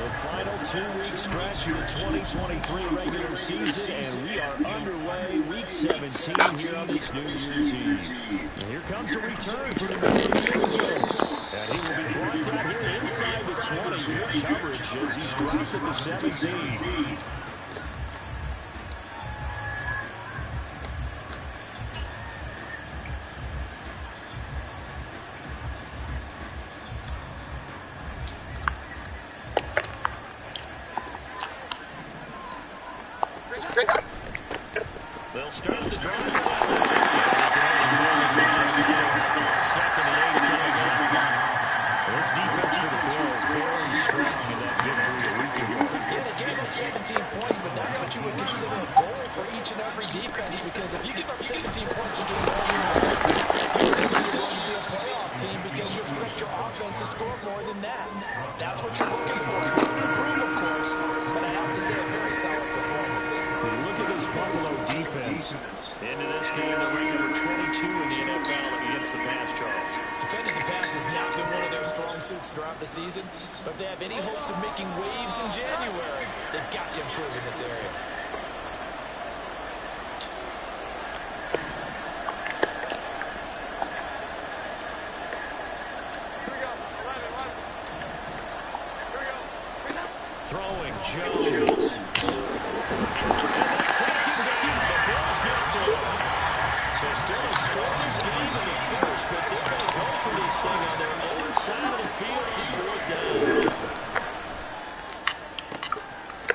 Final 2-week stretch of the 2023 regular season, and we are underway week 17 here on this New Year's Eve. And here comes a return for the middle of the end zone. And he will be brought down here inside the 20. Good coverage as he's dropped at the 17. They'll start the drive. Second and 8 coming up. This defense for the Bills very strong in that victory a week ago. Yeah, they gave up 17 points, but that's what you would consider a goal for each and every defense, because if you give up 17 points a game, you're going to be a playoff team because you expect your offense to score more than that. That's what you're looking for. Improve, of course, but I have to say a very solid performance. Look at this Buffalo defense. Into this game, they're ranked number 22 in the NFL against the pass, Charles. Defending the pass has not been one of their strong suits throughout the season, but if they have any hopes of making waves in January, they've got to improve in this area. Throwing Jones. So still a scoreless game in the first, but they're going to go for this thing on their own side of the field on fourth down.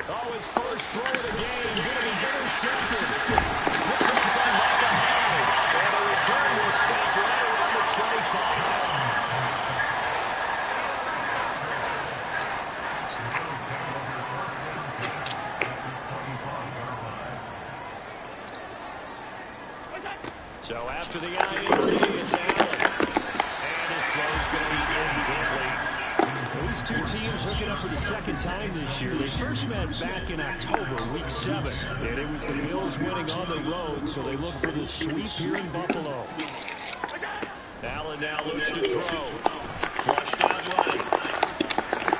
Oh, his first throw of the game, going to be intercepted. Puts it up on Micah Hyde. And the return will stop right around the 25. So after the INT, it's Allen. And his throw's going to be incomplete. These two teams hooking up for the second time this year. They first met back in October, week 7. And it was the Bills winning on the road, so they look for the sweep here in Buffalo. Allen now looks to throw. Flushed out right.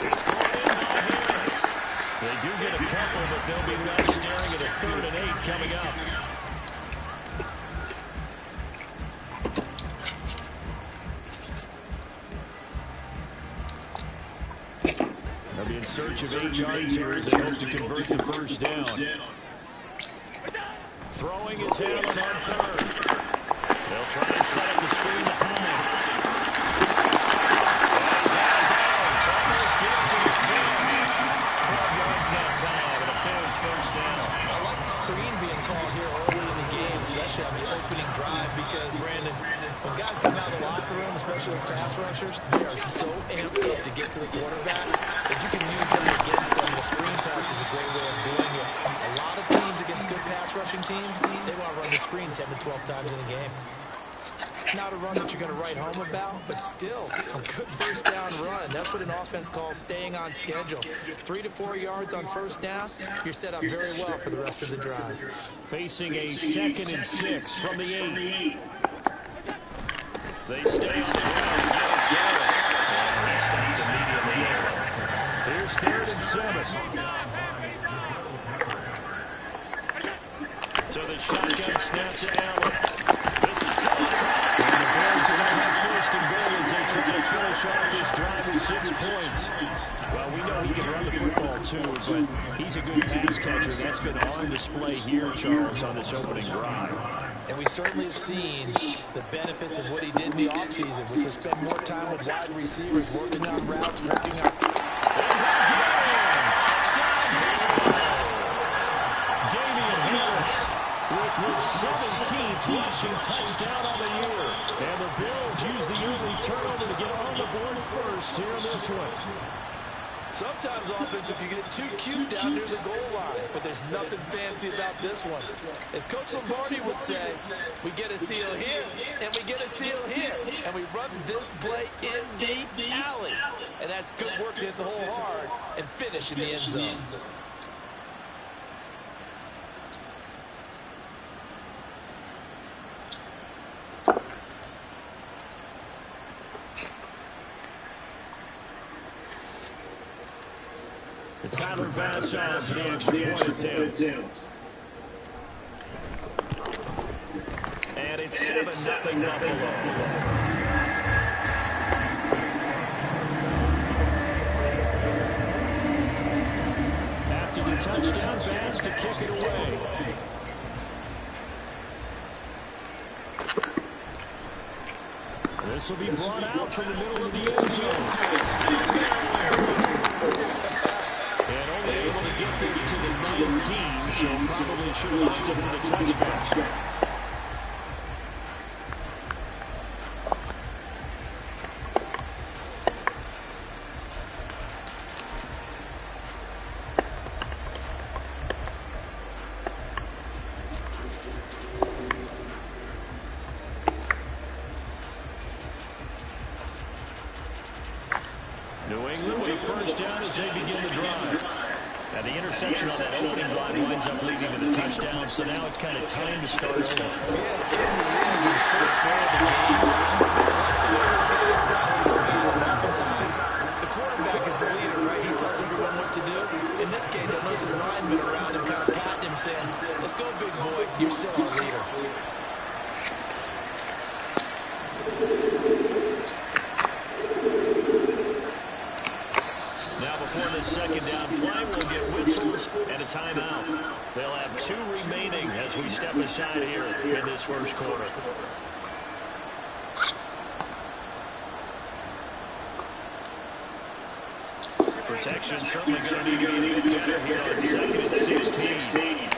It's going in by Harris. They do get a couple, but they'll be left staring at a 3rd and 8 coming up. They'll be in search of 8 yards here as they hope to convert the first down. Throwing is Allen on 3rd. They'll try and set up the screen to Hines. And he's out of bounds. Almost gets to the 10. 12 yards that time, and a Bears first down. I like the screen being called here early in the game, especially on the opening drive, because, Brandon, when guys come out of the locker room, especially as pass rushers, they are so amped up to get to the quarterback that you can use them against them. The screen pass is a great way of doing it. A lot of teams against good pass rushing teams, they want to run the screen 10 to 12 times in a game. Not a run that you're going to write home about, but still a good first down run. That's what an offense calls staying on schedule. 3 to 4 yards on first down, you're set up very well for the rest of the drive. Facing a 2nd and 6 from the 8. They stay on the ground against Harris. And he stopped immediately. Here's 3rd and 7. So the shotgun snap to Allen. This is caught. And the Bears are going to have 1st and goal as they try to finish off this drive with 6 points. Well, we know he can run the football too, but he's a good pass catcher. That's been on display here, Charles, on this opening drive. And we certainly have seen the benefits of what he did in the offseason, which was spend more time with wide receivers, working on routes, working on... Damian Harris with his 17th rushing touchdown on the year. And the Bills use the early turnover to get on the board first here in this one. Sometimes offense, if you get too cute down near the goal line, but there's nothing fancy about this one. As Coach Lombardi would say, we get a seal here, and we get a seal here, and we run this play in the alley. And that's good work to hit the hole hard and finish in the end zone. Tyler Bass on for the extra point attempt. And it's 7-0 Buffalo. After the touchdown, Bass to kick it away. This will be brought out from the middle of the end zone. And only able to get this to the 19, so probably should have opted for the touchback. New England with a first down as they begin the drive. And the interception on that opening drive winds up leading to the touchdown, so now it's kind of time to start over. Yeah, it certainly is. His first throw of the game. The way his guys rally around, oftentimes the quarterback is the leader, right? He tells everyone what to do. In this case, I noticed his linemen around him kind of patting him, saying, "Let's go, big boy. You're still our leader." Before the second down play, we'll get whistles and a timeout. They'll have 2 remaining as we step aside here in this first quarter. Protection certainly going to need to get a bit better here on 2nd and 16.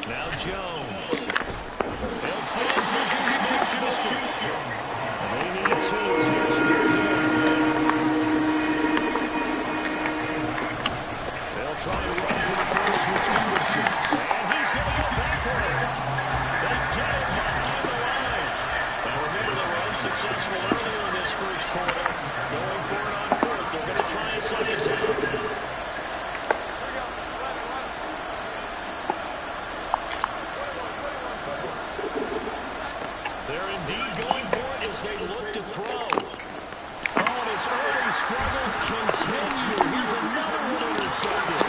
Now Jones. They'll find Juju Smith-Schuster. They need to. They'll try to run for the first with Stevenson. And he's going to go backward. They get it behind the line. Now remember, they were unsuccessful earlier in this first quarter. Going for it on 4th. They're going to try a second down. They're indeed going for it as they look to throw. Oh, and his early struggles continue. He's another one intercepted.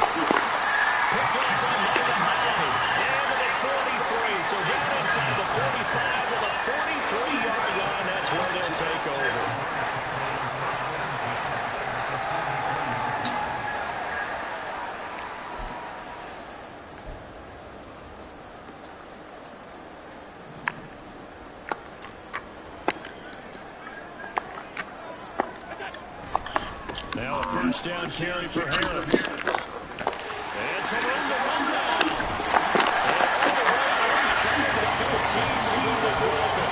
Picked up by Micah Hyde. And to the 43. So down inside the 45 with a 43-yard line. That's where they'll take over. Now a first down carry for Harris. It's a rundown. And inside the 15, easily broken.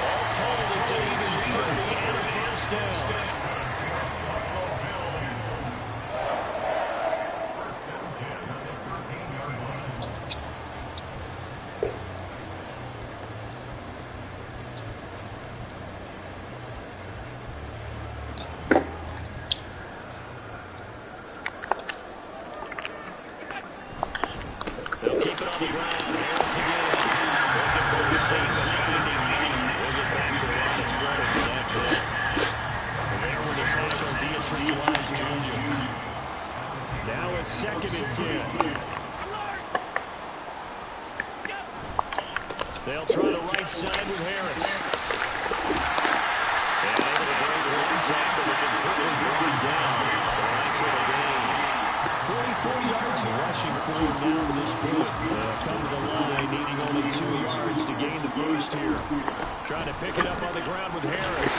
All told, it's an even 30 and a first down. They'll keep it on the ground. Harris again. Looking for a safe and finding none. We'll get back to the line of scrimmage, and that's it. And there with the tackle, Dietrich Wise Jr. Now a 2nd and 10. They'll try the right side with Harris. And able to break one tackle, but completely brought down. That's what a gain. 44 yards rushing for him now to this point. They'll come to the line, needing only 2 yards to gain the first here. Trying to pick it up on the ground with Harris.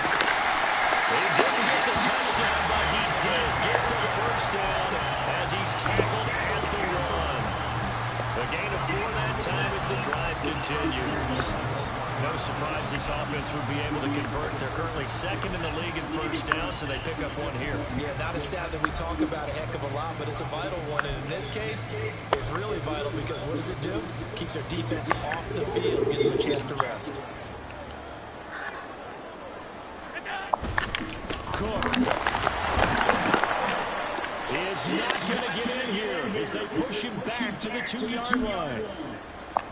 They didn't get the touchdown, but he did get the first down as he's tackled at the 1. The gain of 4 that time as the drive continues. No surprise this offense would be able to convert. They're currently 2nd in the league in first down, so they pick up 1 here. Yeah, not a stat that we talk about a heck of a lot, but it's a vital one. And in this case, it's really vital because what does it do? Keeps their defense off the field, gives them a chance to rest. Cook is not going to get in here as they push him back to the 2-yard line.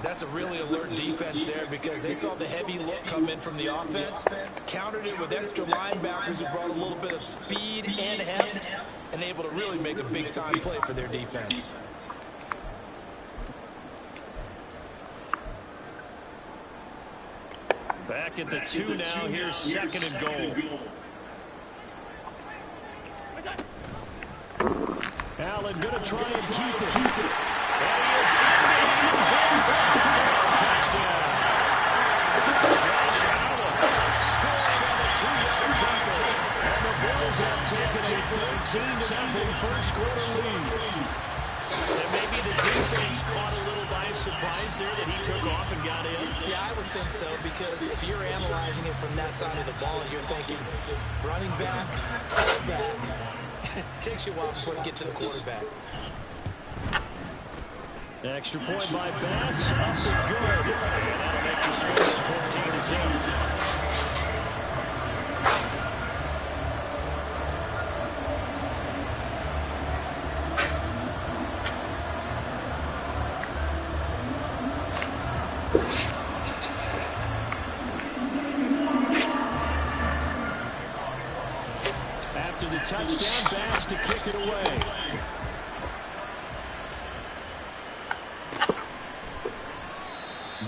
That's a really alert defense there because they saw the heavy look come in from the offense, countered it with extra linebackers who brought a little bit of speed and heft, and able to really make a big-time play for their defense. Back at the 2 now. Here's 2nd and goal. Allen going to try and keep it. And he is in the end zone for a touchdown. Josh Allen scoring on the 2-yard tackle. And the Bills have taken a 13-0 first-quarter lead. And maybe the defense caught a little by surprise there that he took off and got in. Yeah, I would think so, because if you're analyzing it from that side of the ball, you're thinking running back, quarterback. Takes you a while before you get to the quarterback. Extra point by Bass. Up and good. And that'll make the score 14-0. After the touchdown, Bass to kick it away.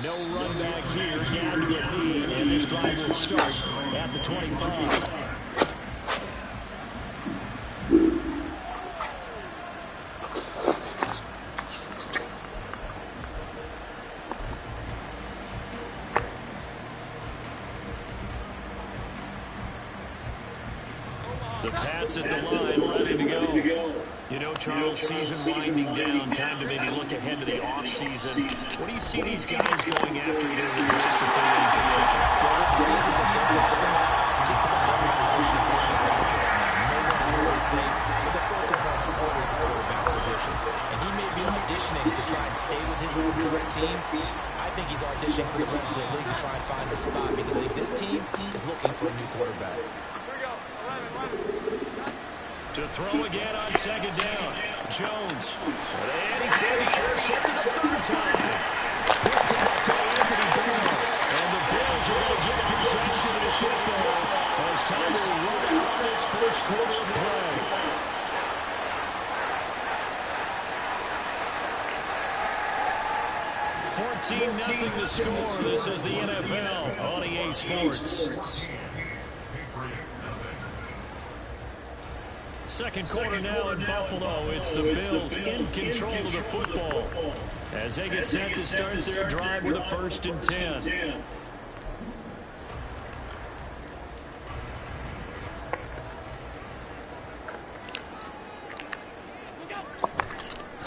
No run back here, down to a knee, and this drive will start at the 25. The Pats at the line, ready to go. You know, Charles, season winding down, time to maybe look ahead to the offseason. What do you see these guys going after either in the draft or free agency? Well, with the season just about every position is actually crowded right now. No one's really safe, but the focal point's always the quarterback position. And he may be auditioning to try and stay with his own current team. I think he's auditioning for the rest of the league to try and find a spot because I think this team is looking for a new quarterback. To throw again on 2nd down. Jones. And he's going to intercept it a 3rd time. Picked up by Anthony Barr. And the Bills are going to get possession of the football as time to run out this first quarter of play. $14-0 the score. This is the NFL on EA Sports. Second quarter now in Buffalo. It's the Bills in control of the football as they get set to start their drive with a 1st and 10.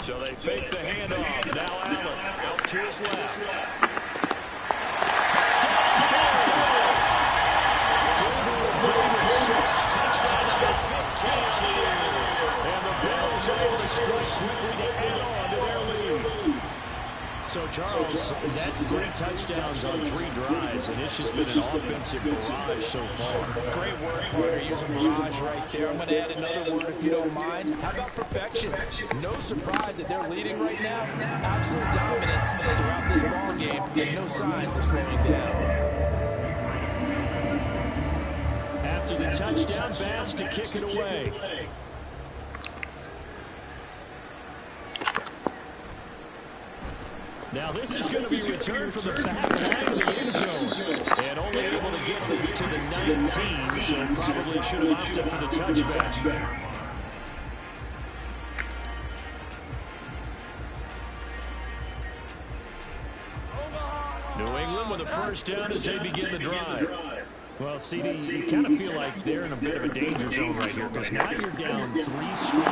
So they fake the handoff. Now Allen out to his left. Touchdown number 15. And the Bills are able to strike quickly to add on to their lead. So, Charles, that's 3 touchdowns on 3 drives, and it's just been an offensive barrage so far. Great work, partner, using barrage right there. I'm going to add another word if you don't mind. How about perfection? No surprise that they're leading right now. Absolute dominance throughout this ball game, and no signs of slowing down. After the touchdown, Bass to kick it away. Now this is going to be returned from the back line of the end zone. And only able to get this to the 19, so probably should have opted for the touchback. New England with a 1st down as they begin the drive. Well, CD, you kind of feel like they're in a bit of a danger zone right here because now you're down 3 scores. So you're in the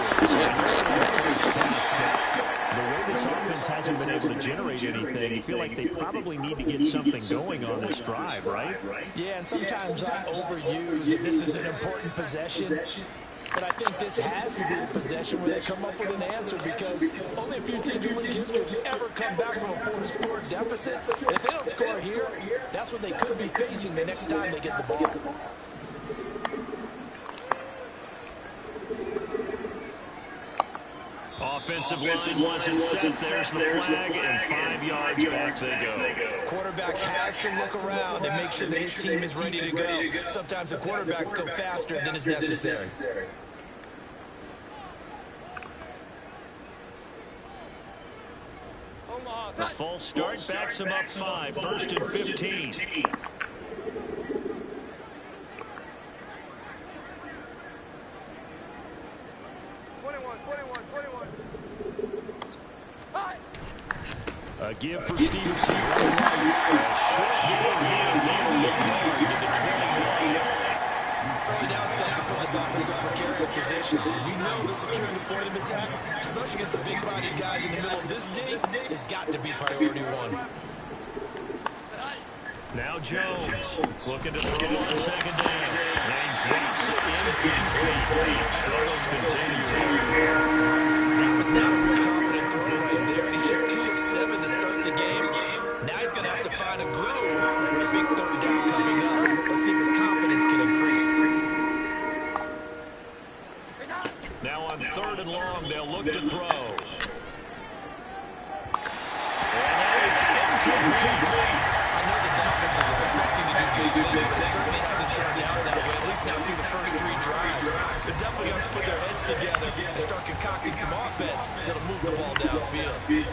first half, but the way this offense hasn't been able to generate anything, you feel like they probably need to get something going on this drive, right? Yeah, and sometimes I overuse that this is an important possession. But I think this has to be the possession where they come up with an answer because only a few teams in league history have ever come back from a 4-score deficit. And if they don't score here, that's what they could be facing the next time they get the ball. Offensive line wasn't set. There's the flag, and 5 yards back they go. Quarterback has to look around and make sure that his team is ready to go. Sometimes the quarterbacks go faster than is necessary. The false start backs him up 5. 1st and 15. 21. A give for Stevenson. A short gain to the 21. Early down steps put this offense in precarious position. We know the securing the point of attack, especially against the big-bodied guys in the middle of this day, has got to be priority 1. Now Jones looking to throw on 2nd down. And drops it incomplete. Struggles continue. That was not a real confident throw right there, and he's just 2 of 7 to start the game. Now he's going to have to find a groove with a big 3rd down coming up. Let's see if his confidence can increase. Now on 3rd and long, they'll look to throw. And that is incomplete. I know this offense was expecting to do big things, but it certainly hasn't turned out that way, at least not through the first 3 drives. They're definitely going to put their heads together and start concocting some offense that'll move the ball downfield.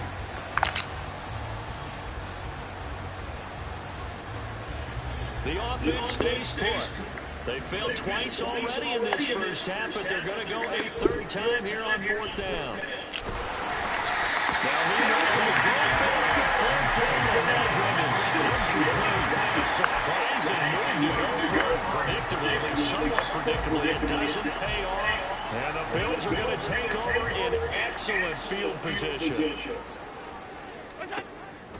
The offense stays put. They failed twice already in this first half, but they're going to go a 3rd time here on 4th down. Now meanwhile, they go for it. 4th down, and that goodness. A surprising move to go for it predictably, at least somewhat predictably. It doesn't pay off, and the Bills are going to take over in excellent field position.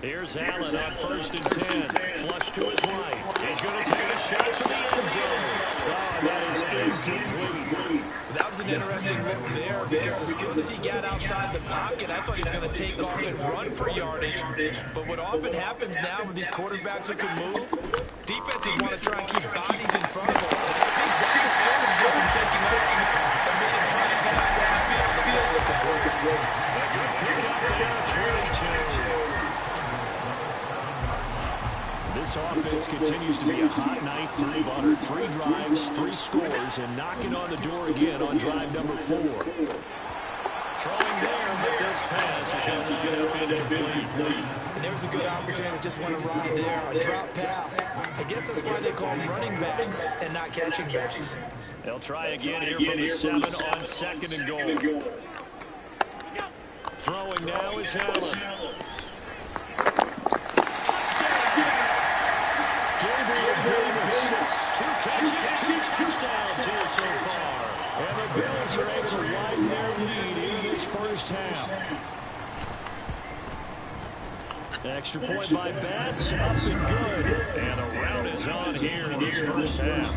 Here's Allen on 1st and 10. Flush to his right. He's going to take a shot for the end zone. Oh, that is incomplete. That was an interesting look there because as soon as he got outside the pocket, I thought he was going to take off and run for yardage. But what often happens now with these quarterbacks who can move, defenses want to try and keep bodies in front of them. And I think that discouraged him from taking off and made him try and pass downfield. The ball was complete. A good pick up there, 22. This offense continues to be a hot knife through butter. 3 drives, 3 scores, and knocking on the door again on drive number 4. Throwing there, but this pass is going to get up incomplete. And there's a good opportunity. Just went right there. A drop pass. I guess that's why they call them running backs and not catching backs. They'll try again here from the 7 on 2nd and goal. Throwing now is Allen. Gabriel Davis, 2 catches, 2 touchdowns here so far. And the Bills are able to widen their lead in this first half. Extra point by Bass, up and good. And a rout is on here in this first half.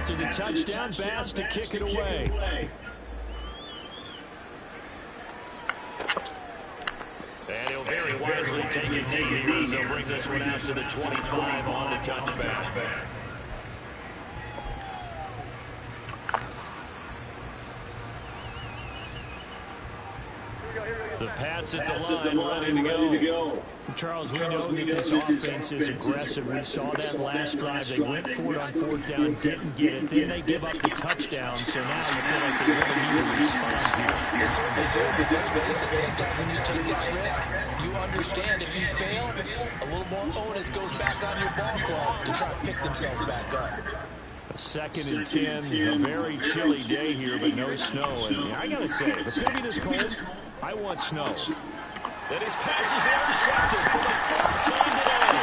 After the touchdown, Bass to kick it away. And he'll very wisely take it deep as they'll bring this one out to the 25 on the touchback. The Pats at the line, ready to go. Charles, we know that this offense is aggressive. We saw that last drive. They went for it on 4th down, didn't get it. Then they give up the touchdown. So now you feel like they really need to respond here. They certainly do, because face it, sometimes when you take that risk, you understand if you fail, a little more onus goes back on your ball club to try to pick themselves back up. A 2nd and 10, a very chilly day here, but no snow. And I got to say, if it's going to be this cold, I want snow. Then his pass is intercepted for the 4th time today.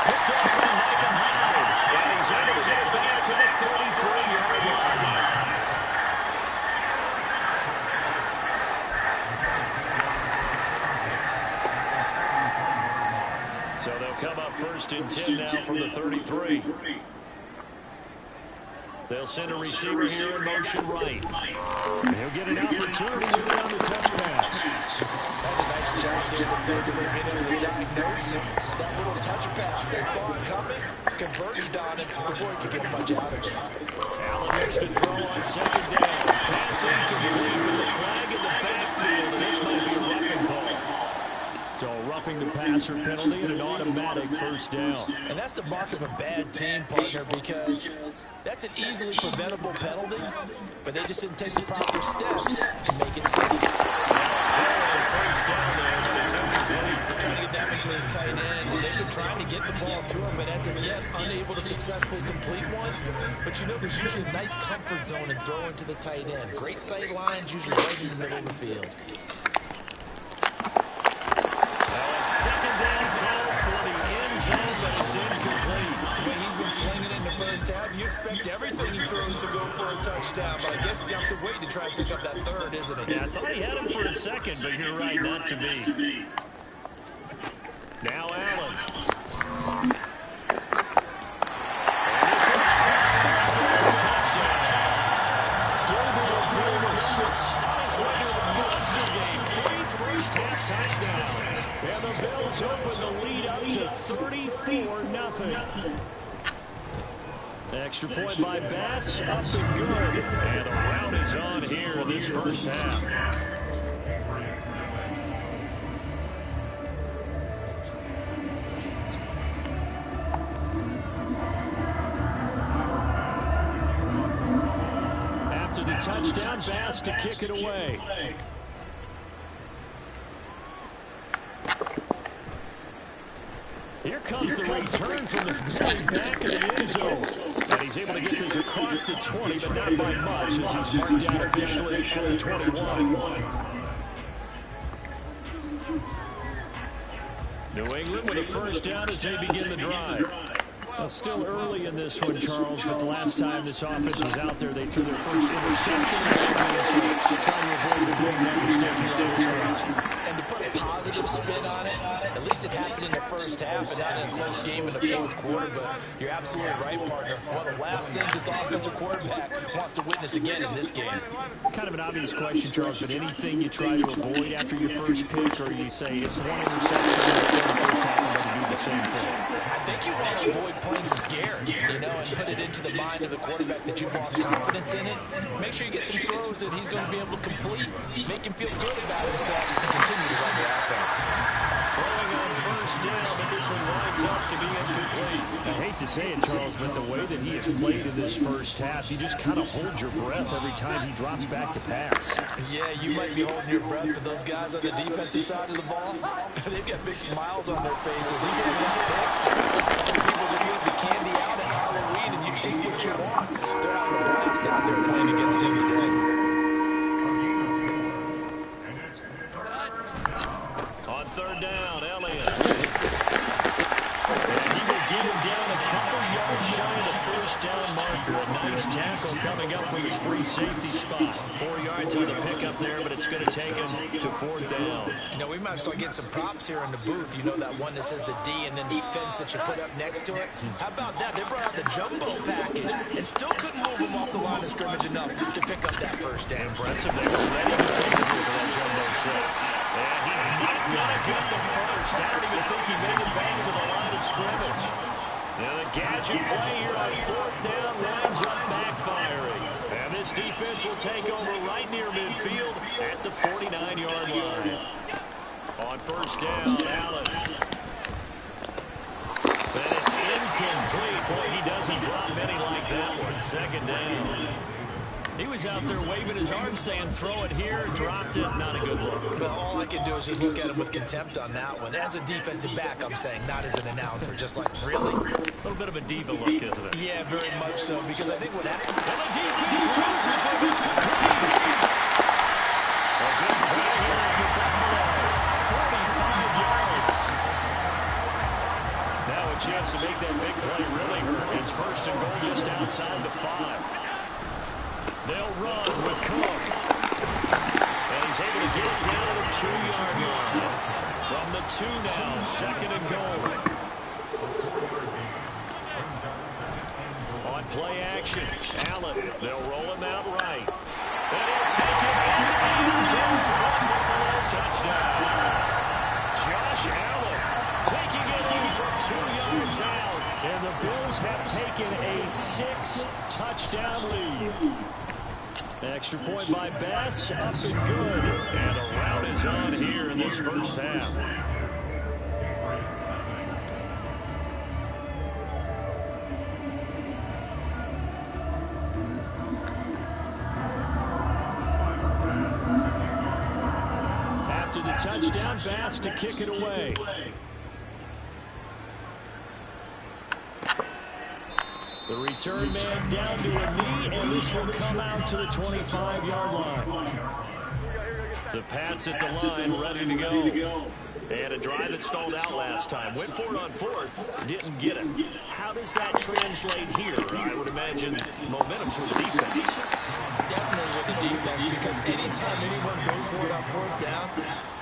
Picked up by Micah Hyde. And he's able to get it back to the 33-yard line. So they'll come up 1st and 10 now from the 33. They'll send a receiver here in motion right. And he'll get an opportunity with it on the touch pass. That's a nice job there defensively, being able to diagnose that little touch pass. They saw it coming, converged on it before he could get much out of it. Allen makes the throw on second down. Pass incomplete with the flag in the backfield, and this might be a roughing call. So roughing the passer penalty and an automatic first down. And that's the mark of a bad team, partner, because that's an easily preventable penalty, but they just didn't take the proper steps to make it safe. First down there, but it's incomplete. They're trying to get that into his tight end, and they've been trying to get the ball to him, but as of yet, unable to successfully complete one. But you know, there's usually a nice comfort zone in throwing to the tight end. Great sight lines, usually right in the middle of the field. First half, you expect everything he throws to go for a touchdown, but I guess you have to wait to try and pick up that third, isn't it? Yeah, I thought he had him for a second, but you're right, not to be. Now Allen. And this one's touchdown. Gabriel Davis on his way to the monster game. 3 first-half touchdowns. And the Bills open the lead up to 34-0. Extra point by Bass, up and good. And the round is on here in this first half. After the touchdown, Bass to kick it away. Here comes the return from the very back of the end zone. And he's able to get this across the 20, but not by much, as he's marked down officially at the 21. New England with a first down as they begin the drive. Well, still early in this one, Charles, but the last time this offense was out there, they threw their first interception. So trying to avoid repeating that mistake here on this drive. And to put a positive spin on it, at least it happened in the first half and not in a close game in the fourth quarter. But you're absolutely right, partner. One of the last things this offensive quarterback wants to witness again in this game. Kind of an obvious question, Charles, but anything you try to avoid after your first pick, or you say it's one interception and it's done the first half and then do the same thing? I think you want to avoid playing scared, you know, and put it into the mind of the quarterback that you've lost confidence in it. Make sure you get some throws that he's going to be able to complete, make him feel good about himself, and continue to run the offense. Throwing on first down, but this one winds up to be incomplete. I hate to say it, Charles, but the way that he has played in this first half, you just kind of hold your breath every time he drops back to pass. Yeah, you might be holding your breath, but those guys on the defensive side of the ball, they've got big smiles on their faces. These are just picks. People just let the candy out at Halloween, and you take what you want. They're having a blast out there playing against him today. On third down, Elliott. And he will get him down a couple yards shy of the first down marker. A nice tackle coming up for his free safety spot. 4 yards on the pickup there, but it's going to take him to fourth down. You know, we might start getting some props here in the booth. You know, that one that says the D and then the fence that you put up next to it. How about that? They brought out the jumbo package and still couldn't move him off the line of scrimmage enough to pick up that first down. Impressive. They were ready defensively for that jumbo set. And he's not going to get the first. I don't even think he made it back to the line of scrimmage. Now the gadget play here on fourth down winds up backfiring. And this defense will take over right near midfield at the 49-yard line. On first down, Allen. And it's incomplete. Boy, he doesn't drop many like that one. Second down. He was out there waving his arms saying, throw it here, dropped it, not a good look. Well, all I can do is just look at him with contempt on that one. As a defensive back, I'm saying, not as an announcer. Just like, really? A little bit of a diva look, isn't it? Yeah, very much so, because I think what happened... And the defense loses it. It's complete. A good play here for Buffalo. 45 yards. Now a chance to make that big play really hurt. It's first and goal just outside the 5. They'll run with Cook. And he's able to get it down to the 2-yard line. From the 2 now, second and goal. On play action. Allen, they'll roll him out right. And he'll take it in the end zone for a Buffalo touchdown. Josh Allen taking it in from 2 yards out. And the Bills have taken a 6-touchdown lead. Extra point by Bass, up and good. And a rout is on here in this first half. After the touchdown, Bass to kick it away. The return man down to a knee, and this will come out to the 25-yard line. The Pats at the line, ready to go. They had a drive that stalled out last time. Went for it on fourth, didn't get it. How does that translate here? I would imagine momentum's with the defense. Definitely with the defense, because anytime anyone goes for it on fourth down,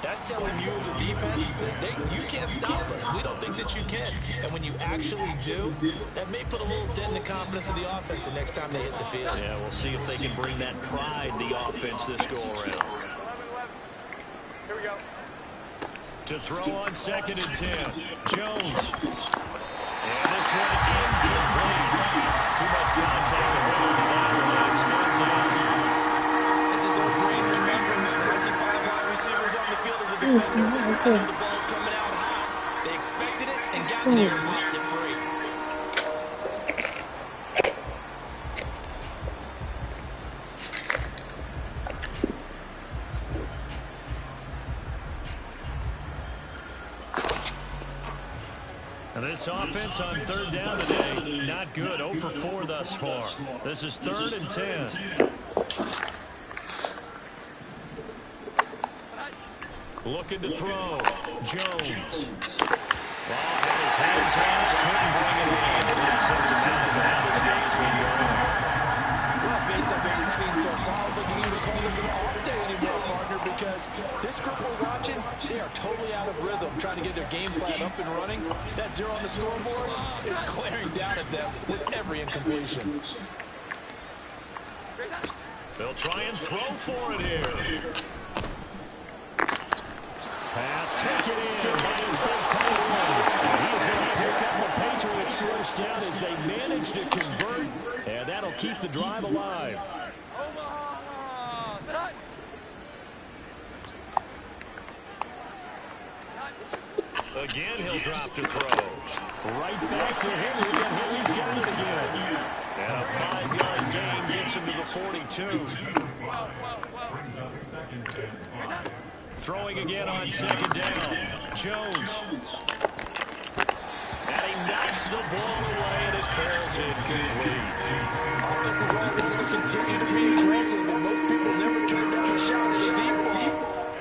that's telling you as a defense that you can't stop us. We don't think that you can. And when you actually do, that may put a little dent in the confidence of the offense the next time they hit the field. Yeah, we'll see if they can bring that pride in the offense this go-around. Here we go. To throw on 2nd and 10. Jones. And this one is incomplete. Too much contact to hold it down, and it's third down. This is old Green remembers as he five wide receivers on the field as a defender. The ball's coming out high. They expected it and got there and popped it free. This offense on third down today, not good. 0 for 4 thus far. This is 3rd and 10. Looking to throw. Jones. Ball had his hands out, couldn't bring it in. He's sent to out, but now this game's been going. Well, based on what we've seen so far, I think you can call this an off day anymore, partner, because this group we're watching, they are totally out of rhythm, trying to get their game plan up and running. That 0 on the scoreboard is glaring down at them with every incompletion. They'll try and throw for it here. Pass taken in by his big tight end. He's going to pick up the Patriots first down as they manage to convert, and that'll keep the drive alive. Again, he'll drop to throw. Right back to Henry, and Henry's got it again. And a 5-yard gain gets him to the 42. Throwing again on 2nd down. Jones. And he knocks the ball away, and it falls incomplete. Offense is always going to continue to be aggressive, and most people never turn down a shot at a deep ball.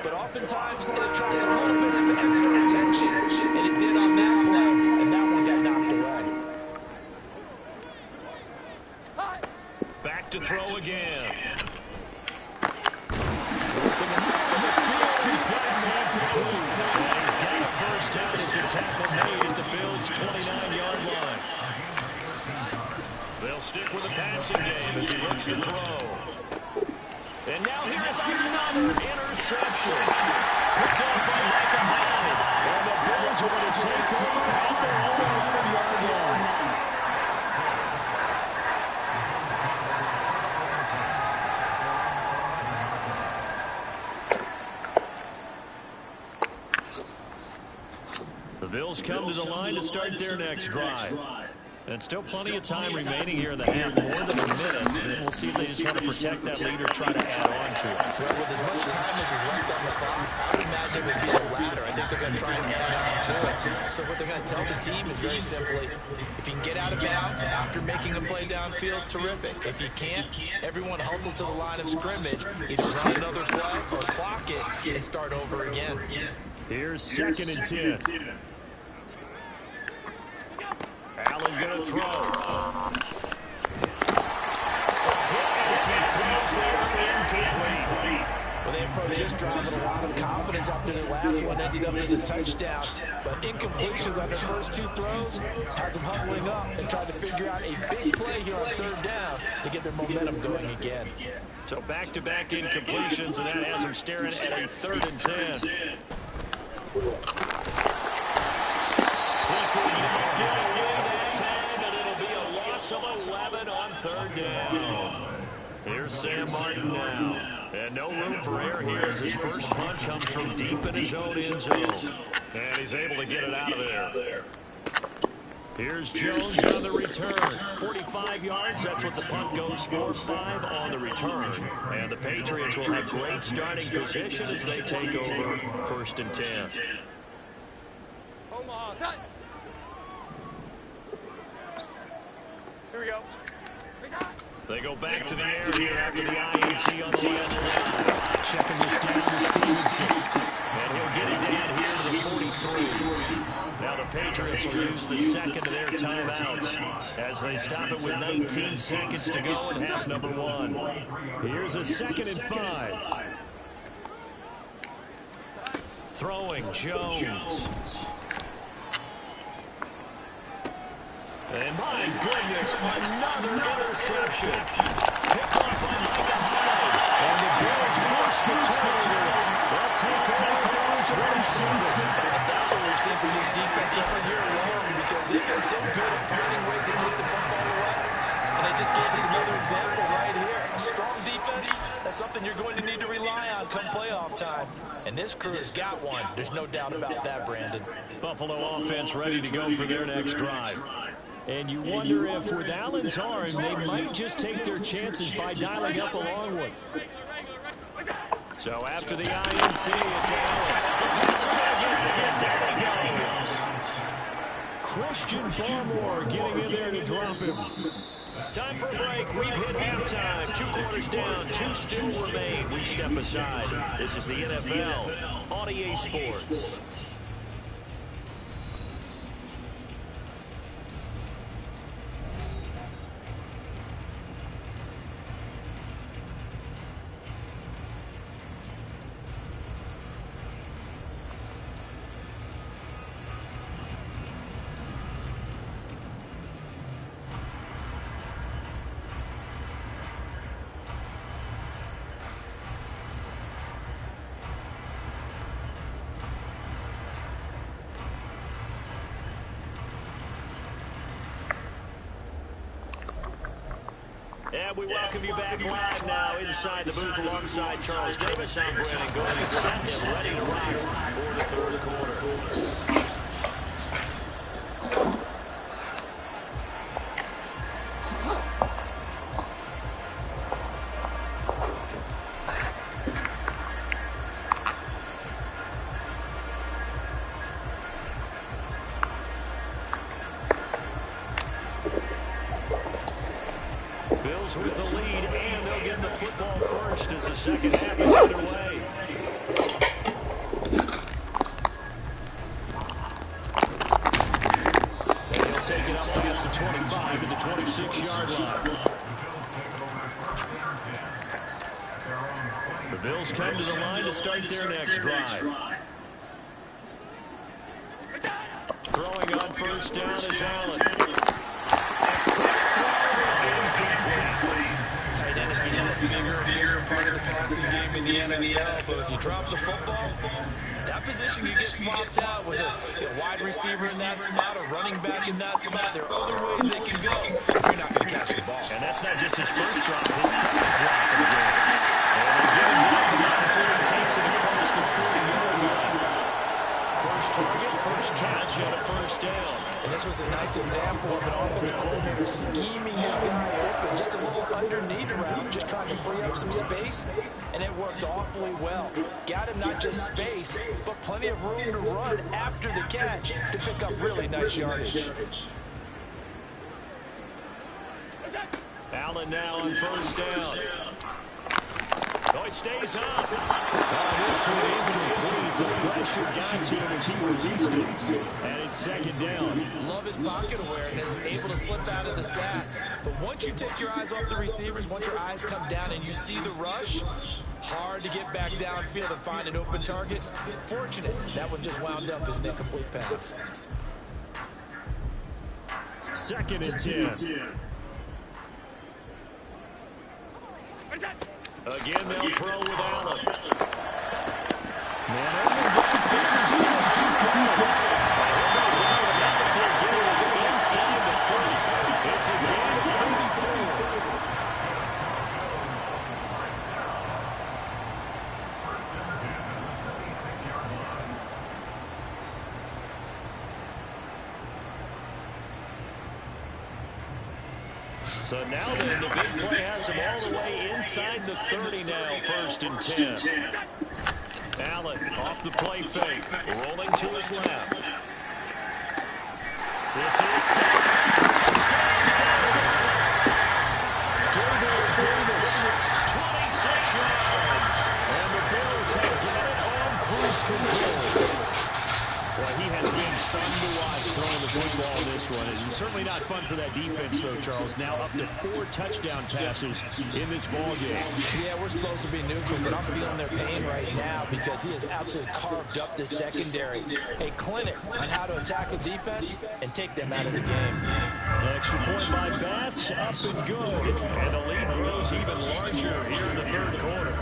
But oftentimes, it tries a little bit of extra attention, and it did on that play, and that one got knocked away. Back to throw again. He's got a man complete. And he's got a first down as a tackle made at the Bills' 29-yard line. They'll stick with the passing game as he looks to throw. And now here's another interception. Picked up by Micah Hyde. And the Bills are going to take over at their own 11-yard line. The Bills come to the line to start their next drive. And still plenty of time remaining here in the half, more than a minute. And we'll see if they just want to protect that lead or try to add on to it. Well, with as much time as is left on the clock, I would imagine it would be the latter. I think they're going to try and add on to it. So what they're going to tell the team is very simply, if you can get out of bounds after making a play downfield, terrific. If you can't, everyone hustle to the line of scrimmage, either run another play or clock it and start over again. Here's 2nd and 10. Allen going to throw. Hit as he throws there, incomplete. Well, they approached this drive with a lot of confidence after their last one ended up as a touchdown. But incompletions on their first two throws has them huddling up and trying to figure out a big play here on third down to get their momentum going again. So back-to-back incompletions, and that has them staring at a 3rd and 10. He could not get away that time, and it'll be a loss of 11 on 3rd down. Here's Sam Martin now. And no room for error here as his first punt comes from deep in his own end zone. And he's able to get it out of there. Here's Jones on the return. 45 yards, that's what the punt goes for. 5 on the return. And the Patriots will have great starting position as they take over 1st and 10. Here we go. They go back to the air here after the INT on the last drive. Checking this down to Stevenson. And he'll get it down here to the 43. Now the Patriots will use the second of their timeouts as they stop it with 19 seconds to go in half number 1. Here's a 2nd and 5. Throwing Jones. And my goodness, another interception. Picked off by Micah Hyde. And the Bills force the turnover. They'll take over 27. That's what we've seen from this defense all year long, because they've been so good at finding ways to take the football away. And they just gave us another example right here. A strong defense, that's something you're going to need to rely on come playoff time. And this crew has got one. There's no doubt about that, Brandon. Buffalo offense ready to go for their next drive. And you wonder if with Allen's arm, they might just take their chances by dialing up a long one. So after the INT, it's Allen. There he goes. Christian Barmore getting in there to drop him. Time for a break. We've hit halftime. 2 quarters down. 2 still remain. We step aside. This is the NFL on EA Sports. And we welcome you back live now inside the booth alongside Charles Davis. I'm Brandon Goins, set and ready to rock for the 3rd quarter. Bills with the lead, and they'll get the football first as the second half is underway. And he'll take it up past the 25 to the 26-yard line. The Bills come to the line to start their next drive. Throwing on 1st down is Allen. Tight end has become a bigger and bigger part of the passing game in the NFL, but if you drop the football, that position can get swapped out with a wide receiver in that spot, a running back in that spot. There are other ways they can go if you're not going to catch the ball. And that's not just his first drop, his second drop of the game. And they get him down the line before he takes it across the 40-yard line. First target, first catch, and a 1st down. And this was a nice example of an offensive coordinator scheming his guy open. Just a little underneath route, just trying to free up some space, and it worked awfully well. Got him not just space, but plenty of room to run after the catch to pick up really nice yardage. Allen now on 1st down. Oh, he stays up. This one incomplete. The pressure got to him as he released it. And it's second down. Love his pocket awareness, able to slip out of the sack. But once you take your eyes off the receivers, once your eyes come down and you see the rush, hard to get back downfield and find an open target. Fortunate, that one just wound up as an incomplete pass. Second and 10. Again, they'll throw with Allen. Man, only one fingers to it. He's gone. Inside the 30. It's a gain of 34. So now then, the big play has him all the way inside the 30 now, first and 10. Allen off the play fake, rolling to his left. This is touchdown Davis. Gabriel Davis, 26 yards. And the Bills have got it on cruise control. Well, he has been fun to watch throwing the football in this one. It's certainly not fun for that defense, though, Charles. Now up to 4 touchdown passes in this ballgame. Yeah, we're supposed to be neutral, but I'm feeling their pain right now because he has absolutely carved up this secondary. A clinic on how to attack a defense and take them out of the game. An extra point by Bass, up and good. And the lead grows even larger here in the third quarter.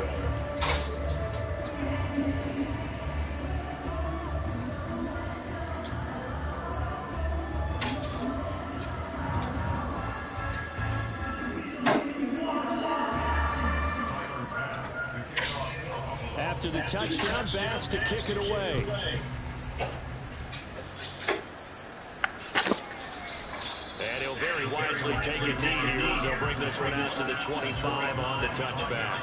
After the touchdown, Bass to kick it away. And he'll very wisely take a knee here as they'll bring this one out to the 25 on the touchback.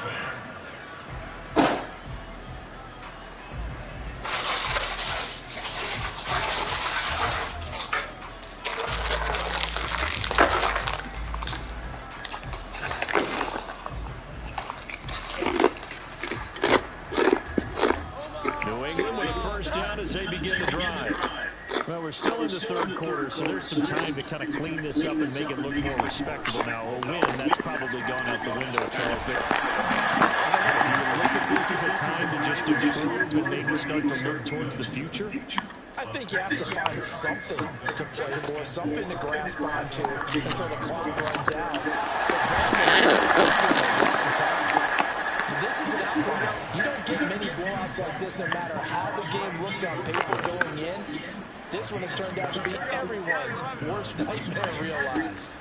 Well, we're still in the third quarter, so there's some time to kind of clean this up and make it look more respectable. Now, a win, that's probably gone out the window, Charles. But I don't know, do you look at this as a time to just improve and maybe start to look towards the future? I think you have to find something to play for, something to grasp onto until the clock runs out. This is an outlier. You don't get many blowouts like this no matter how the game looks on paper going in. This one has turned out to be everyone's worst nightmare realized.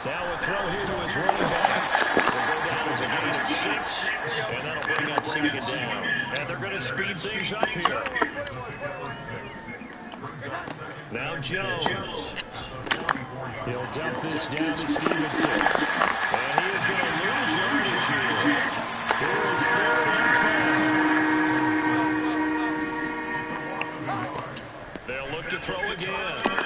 Now we'll throw here to his running back. Will go down as a gain of 6, and that'll bring up second down. And they're going to speed things up here. Now Jones. He'll dump this down to Stevenson. And he is going to lose yardage here. Here is third and 5. They'll look to throw again. And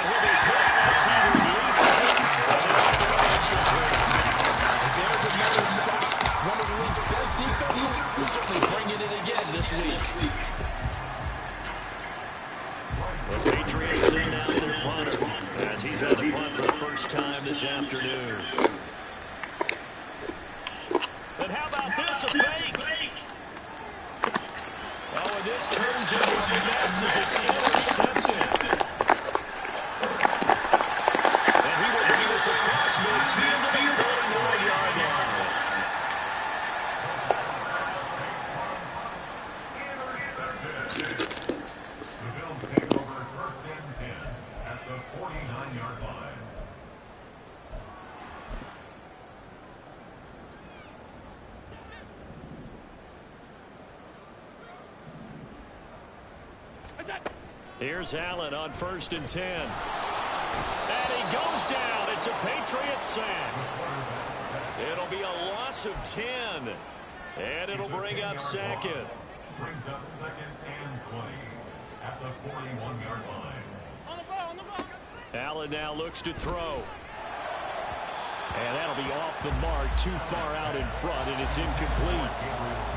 he'll be hit as he releases it. There's another stop. One of the league's best defenses is certainly bringing it again this week. The Patriots send out their punter as he's had a punt for the first time this afternoon. And how about this, a fake? Oh, and this turns into a mess as it's intercepted. And he will bring us across midfield to the 49-yard line. The Bills take over first and 10 at the 49-yard line. Here's Allen on first and 10. And he goes down. It's a Patriot sack. It'll be a loss of 10. And it'll bring up second. Brings up second and 20 at the 41-yard line. Allen now looks to throw. And that'll be off the mark, too far out in front, and it's incomplete.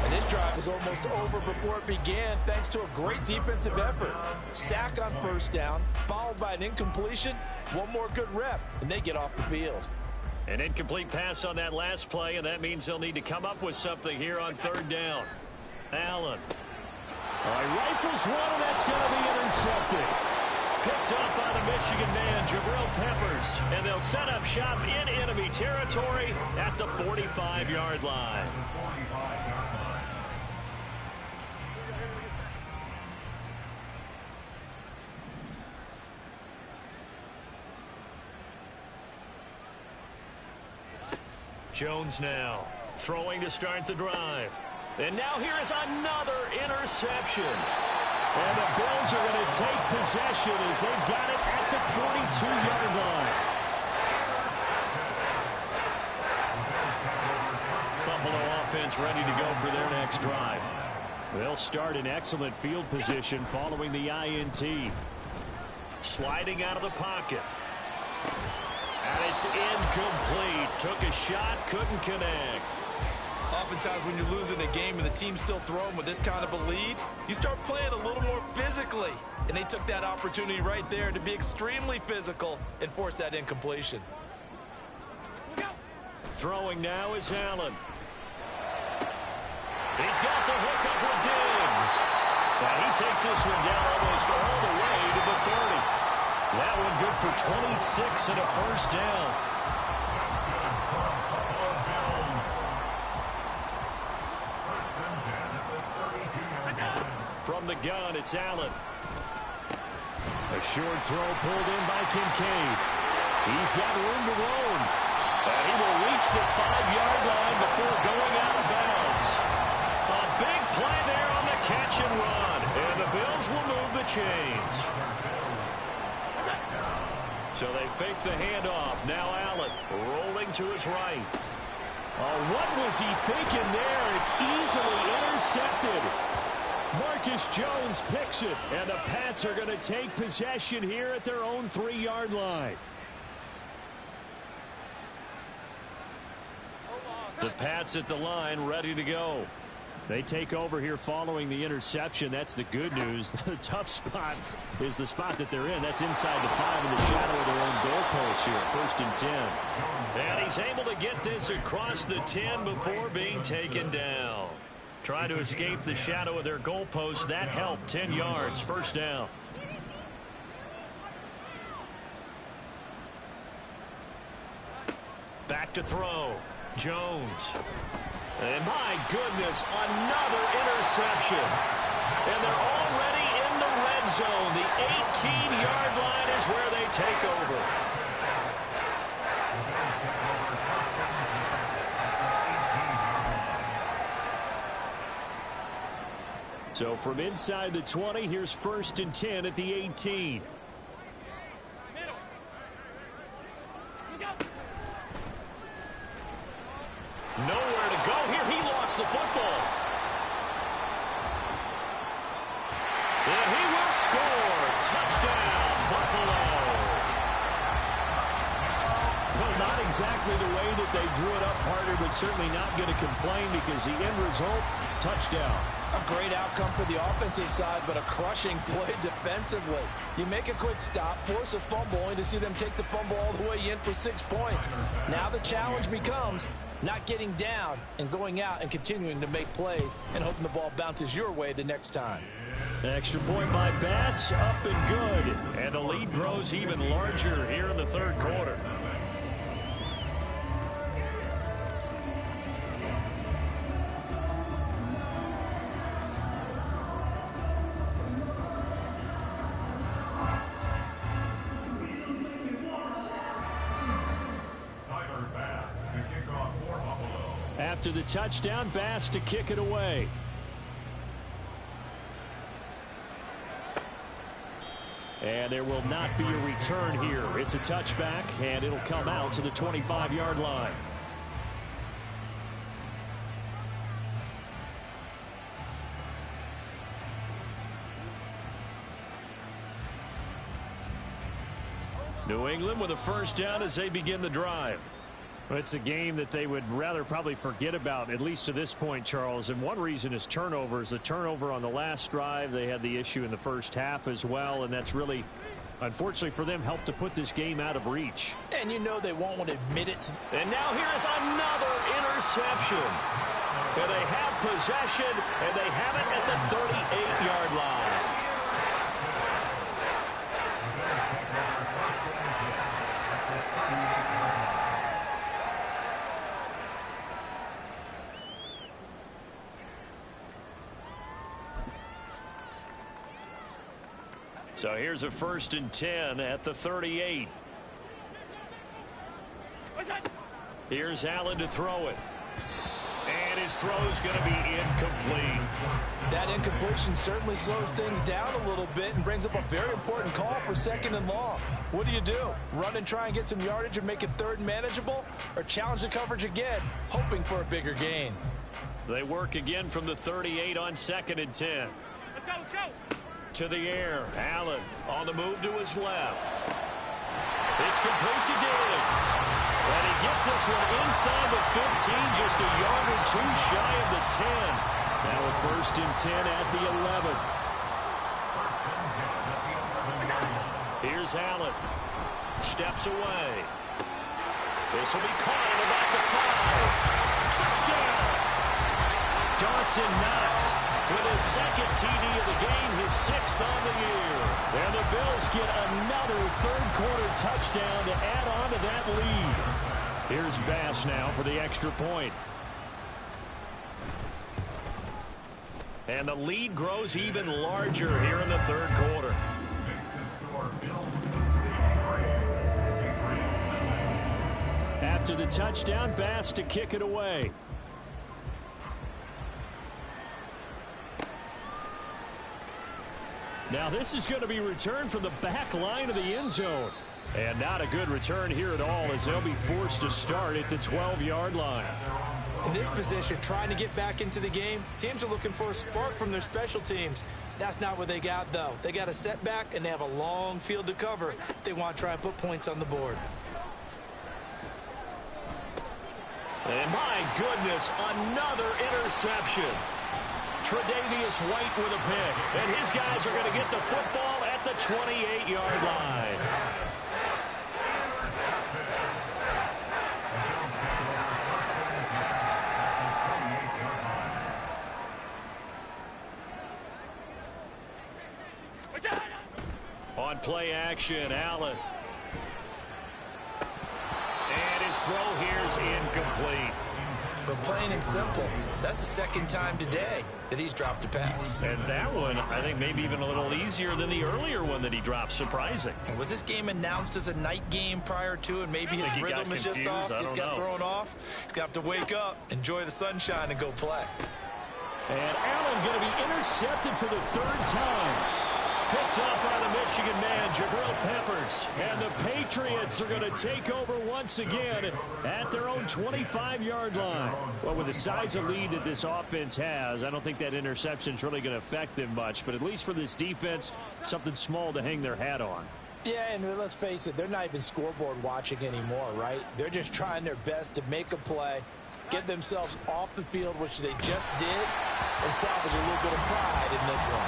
And this drive was almost over before it began thanks to a great defensive effort. Sack on first down, followed by an incompletion. One more good rep, and they get off the field. An incomplete pass on that last play, and that means they'll need to come up with something here on third down. Allen. All right, rifles one, and that's going to be intercepted. Picked up by the Michigan man, Jabril Peppers. And they'll set up shop in enemy territory at the 45-yard line. Jones now throwing to start the drive. And now here is another interception. And the Bills are going to take possession as they've got it at the 42-yard line. Buffalo offense ready to go for their next drive. They'll start in excellent field position following the INT. Sliding out of the pocket. And it's incomplete. Took a shot, couldn't connect. Oftentimes when you're losing a game and the team's still throwing with this kind of a lead, you start playing a little more physically. And they took that opportunity right there to be extremely physical and force that incompletion. Throwing now is Allen. He's got the hook up with Diggs. And he takes this one down almost all the way to the 30. That one good for 26 and a first down. From the gun, it's Allen. A short throw pulled in by Kincaid. He's got room to roam. And he will reach the 5-yard line before going out of bounds. A big play there on the catch and run. And the Bills will move the chains. So they fake the handoff. Now Allen rolling to his right. Oh, what was he thinking there? It's easily intercepted. Marcus Jones picks it, and the Pats are going to take possession here at their own 3-yard line. The Pats at the line, ready to go. They take over here following the interception. That's the good news. The tough spot is the spot that they're in. That's inside the 5 in the shadow of their own goalpost here. 1st and 10. And he's able to get this across the 10 before being taken down. Trying to escape the shadow of their goalpost. That helped. 10 yards. First down. Back to throw. Jones. And my goodness, another interception. And they're already in the red zone. The 18-yard line is where they take over. So from inside the 20, here's 1st and 10 at the 18. Nowhere to go here. He lost the football. And he will score. Touchdown, Buffalo. Well, not exactly the way that they drew it up, partner, but certainly not going to complain because the end result, touchdown. A great outcome for the offensive side, but a crushing play defensively. You make a quick stop, force a fumble, only to see them take the fumble all the way in for 6 points. Now the challenge becomes not getting down and going out and continuing to make plays and hoping the ball bounces your way the next time. Extra point by Bass, up and good. And the lead grows even larger here in the 3rd quarter. After the touchdown, Bass to kick it away. And there will not be a return here. It's a touchback, and it'll come out to the 25-yard line. New England with a first down as they begin the drive. It's a game that they would rather probably forget about, at least to this point, Charles. And one reason is turnovers. The turnover on the last drive, they had the issue in the first half as well, and that's really, unfortunately for them, helped to put this game out of reach. And you know they won't want to admit it. And now here's another interception. And they have possession, and they have it at the 38-yard line. So here's a 1st and 10 at the 38. Here's Allen to throw it. And his throw's going to be incomplete. That incompletion certainly slows things down a little bit and brings up a very important call for 2nd and long. What do? Run and try and get some yardage and make it 3rd and manageable? Or challenge the coverage again, hoping for a bigger gain? They work again from the 38 on 2nd and 10. Let's go, let's go. To the air. Allen on the move to his left. It's complete to Diggs. And he gets this one inside the 15, just a yard or two shy of the 10. Now a 1st and 10 at the 11. Here's Allen. Steps away. This will be caught at about the 5. Touchdown. Dawson Knox with his 2nd TD of the game, his 6th on the year. And the Bills get another 3rd-quarter touchdown to add on to that lead. Here's Bass now for the extra point. And the lead grows even larger here in the 3rd quarter. After the touchdown, Bass to kick it away. Now this is going to be returned from the back line of the end zone. And not a good return here at all, as they'll be forced to start at the 12-yard line. In this position, trying to get back into the game, teams are looking for a spark from their special teams. That's not what they got, though. They got a setback, and they have a long field to cover if they want to try and put points on the board. And my goodness, another interception. Tre'Davious White with a pick. And his guys are going to get the football at the 28-yard line. On play action, Allen. And his throw here's incomplete. But plain and simple, that's the 2nd time today that he's dropped a pass. And that one, I think, maybe even a little easier than the earlier one that he dropped. Surprising. Was this game announced as a night game prior to, and maybe his rhythm is just off? He's got thrown off. He's going to have to wake up, enjoy the sunshine, and go play. And Allen going to be intercepted for the 3rd time. Picked up by the Michigan man, Jabril Peppers. And the Patriots are going to take over once again at their own 25-yard line. Well, with the size of lead that this offense has, I don't think that interception is really going to affect them much. But at least for this defense, something small to hang their hat on. Yeah, and let's face it, they're not even scoreboard watching anymore, right? They're just trying their best to make a play, get themselves off the field, which they just did, and salvage a little bit of pride in this one.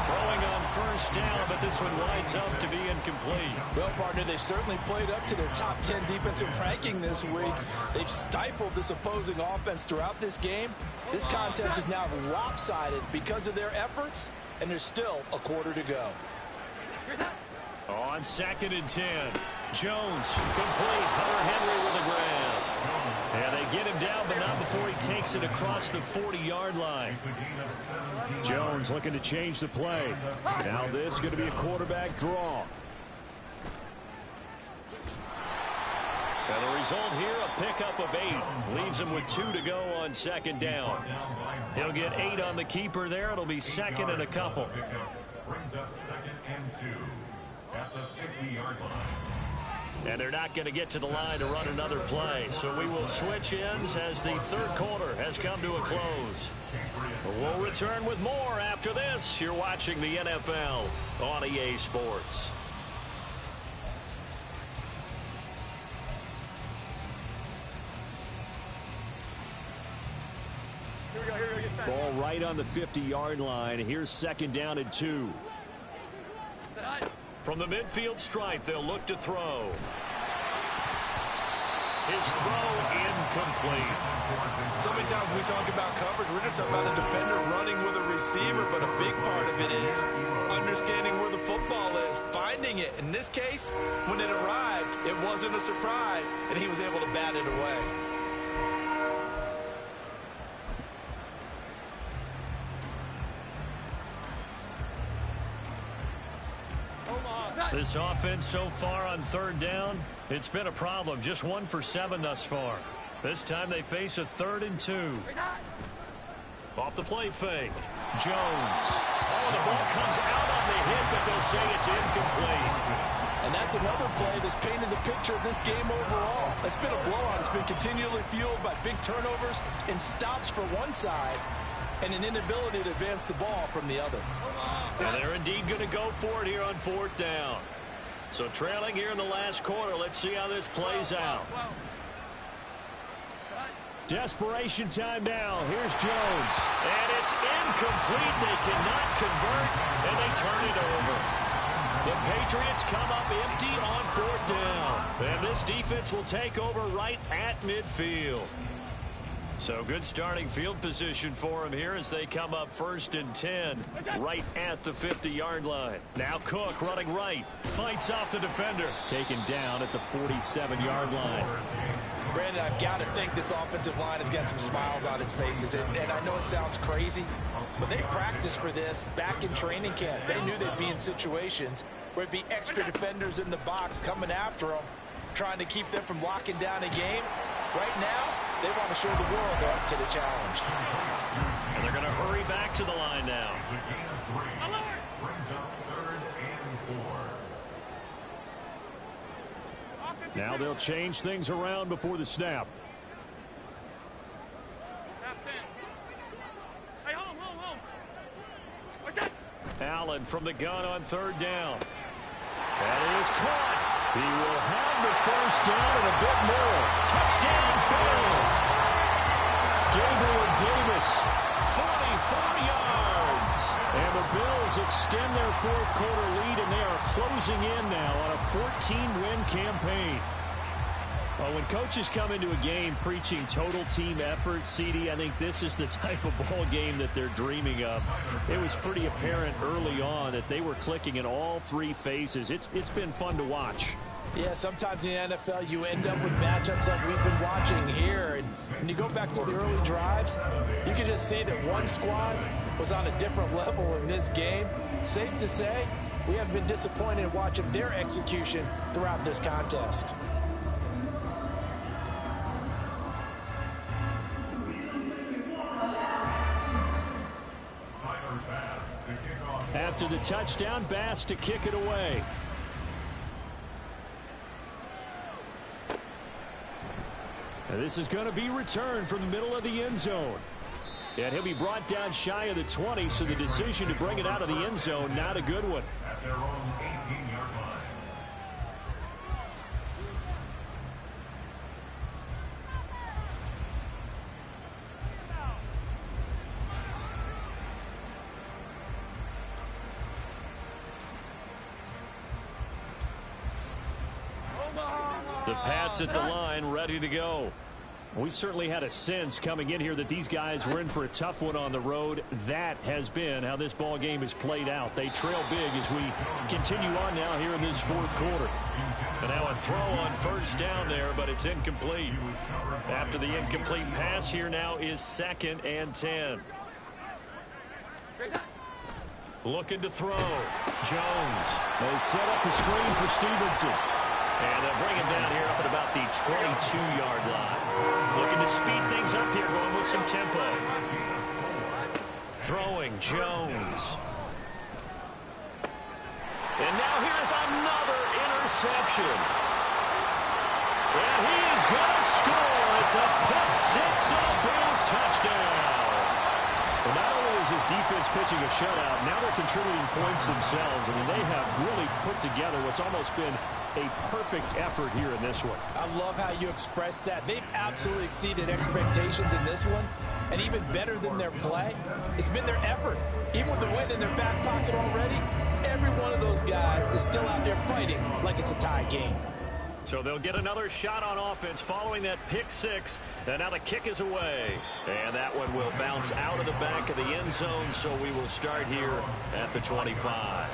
Throwing on 1st down, but this one winds up to be incomplete. Well, partner, they've certainly played up to their top 10 defensive ranking this week. They've stifled this opposing offense throughout this game. This contest is now lopsided because of their efforts, and there's still a quarter to go. On 2nd and 10, Jones complete. Hunter Henry with a grab. And they get him down, but not before he takes it across the 40-yard line. Jones looking to change the play. Now this is going to be a quarterback draw. And the result here, a pickup of 8. Leaves him with 2 to go on 2nd down. He'll get 8 on the keeper there. It'll be 2nd and a couple. Brings up 2nd and 2 at the 50-yard line. And they're not going to get to the line to run another play. So we will switch ends as the 3rd quarter has come to a close. We'll return with more after this. You're watching the NFL on EA Sports. Ball right on the 50-yard line. Here's 2nd down and 2. From the midfield stripe, they'll look to throw. His throw incomplete. So many times when we talk about coverage, we're just talking about a defender running with a receiver, but a big part of it is understanding where the football is, finding it. In this case, when it arrived, it wasn't a surprise, and he was able to bat it away. This offense so far on 3rd down, it's been a problem. Just 1 for 7 thus far. This time they face a 3rd and 2. Off the play fake. Jones. Oh, the ball comes out on the hit, but they'll say it's incomplete. And that's another play that's painted the picture of this game overall. It's been a blowout. It's been continually fueled by big turnovers and stops for one side and an inability to advance the ball from the other. And they're indeed going to go for it here on 4th down. So trailing here in the last quarter. Let's see how this plays out. Desperation time now. Here's Jones. And it's incomplete. They cannot convert, and they turn it over. The Patriots come up empty on 4th down. And this defense will take over right at midfield. So good starting field position for them here as they come up 1st and 10 right at the 50-yard line. Now Cook running right. Fights off the defender. Taken down at the 47-yard line. Brandon, I've got to think this offensive line has got some smiles on its faces. And I know it sounds crazy, but they practiced for this back in training camp. They knew they'd be in situations where it'd be extra defenders in the box coming after them, trying to keep them from locking down a game. Right now, they want to show the world they're up to the challenge. And they're going to hurry back to the line now. Now they'll change things around before the snap. Allen from the gun on 3rd down. That is caught. He will have the 1st down and a bit more. Touchdown, Bills. Gabriel Davis, 44 yards. And the Bills extend their 4th quarter lead, and they are closing in now on a 14-win campaign. Well, when coaches come into a game preaching total team effort, CD, I think this is the type of ball game that they're dreaming of. It was pretty apparent early on that they were clicking in all 3 phases. It's been fun to watch. Yeah, sometimes in the NFL you end up with matchups like we've been watching here. And when you go back to the early drives, you can just see that one squad was on a different level in this game. Safe to say, we have been disappointed in watching their execution throughout this contest. After the touchdown, Bass to kick it away. And this is going to be returned from the middle of the end zone. And he'll be brought down shy of the 20, so the decision to bring it out of the end zone, not a good one. At their own 18-yard line. The Pats at the line, ready to go. We certainly had a sense coming in here that these guys were in for a tough one on the road. That has been how this ball game has played out. They trail big as we continue on now here in this 4th quarter. And now a throw on 1st down there, but it's incomplete. After the incomplete pass, here now is 2nd and 10. Looking to throw. Jones. They set up the screen for Stevenson. And they'll bring him down here up at about the 22-yard line. Looking to speed things up here, going with some tempo. Throwing, Jones. And now here's another interception. And he is going to score. It's a pick six and a Bills touchdown. Well, not only is his defense pitching a shutout, now they're contributing points themselves. I mean, they have really put together what's almost been a perfect effort here in this one. I love how you express that. They've absolutely exceeded expectations in this one. And even better than their play, it's been their effort. Even with the win in their back pocket already, every one of those guys is still out there fighting like it's a tie game. So they'll get another shot on offense following that pick six. And now the kick is away. And that one will bounce out of the back of the end zone. So we will start here at the 25.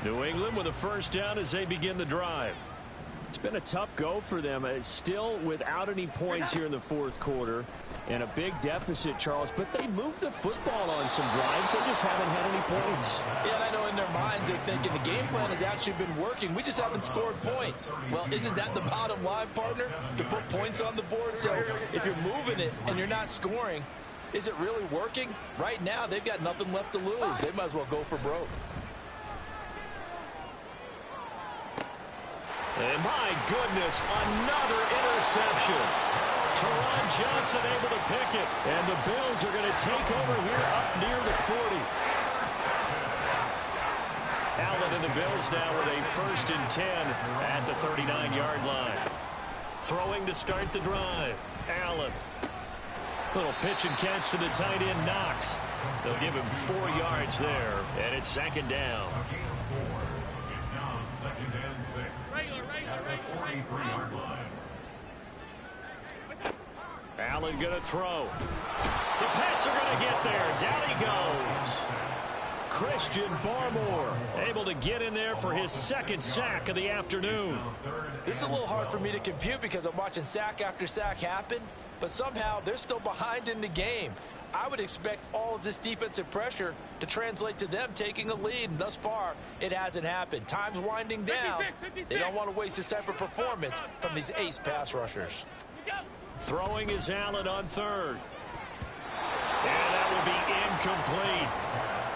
New England with a first down as they begin the drive. It's been a tough go for them. It's still without any points here in the fourth quarter and a big deficit, Charles, but they moved the football on some drives. They just haven't had any points. Yeah, and I know in their minds they're thinking the game plan has actually been working. We just haven't scored points. Well, isn't that the bottom line, partner? To put points on the board? So if you're moving it and you're not scoring, is it really working? Right now, they've got nothing left to lose. They might as well go for broke. And my goodness, another interception. Teron Johnson able to pick it. And the Bills are going to take over here up near the 40. Allen and the Bills now with a 1st and 10 at the 39-yard line. Throwing to start the drive. Allen. Little pitch and catch to the tight end, Knox. They'll give him 4 yards there, and it's 2nd down. It's now 2nd and 6. At the 43-yard line. Allen going to throw. The Pats are going to get there. Down he goes. Christian Barmore able to get in there for his 2nd sack of the afternoon. This is a little hard for me to compute because I'm watching sack after sack happen, but somehow they're still behind in the game. I would expect all of this defensive pressure to translate to them taking a lead, and thus far, it hasn't happened. Time's winding down. They don't want to waste this type of performance from these ace pass rushers. Throwing is Allen on 3rd. And that will be incomplete.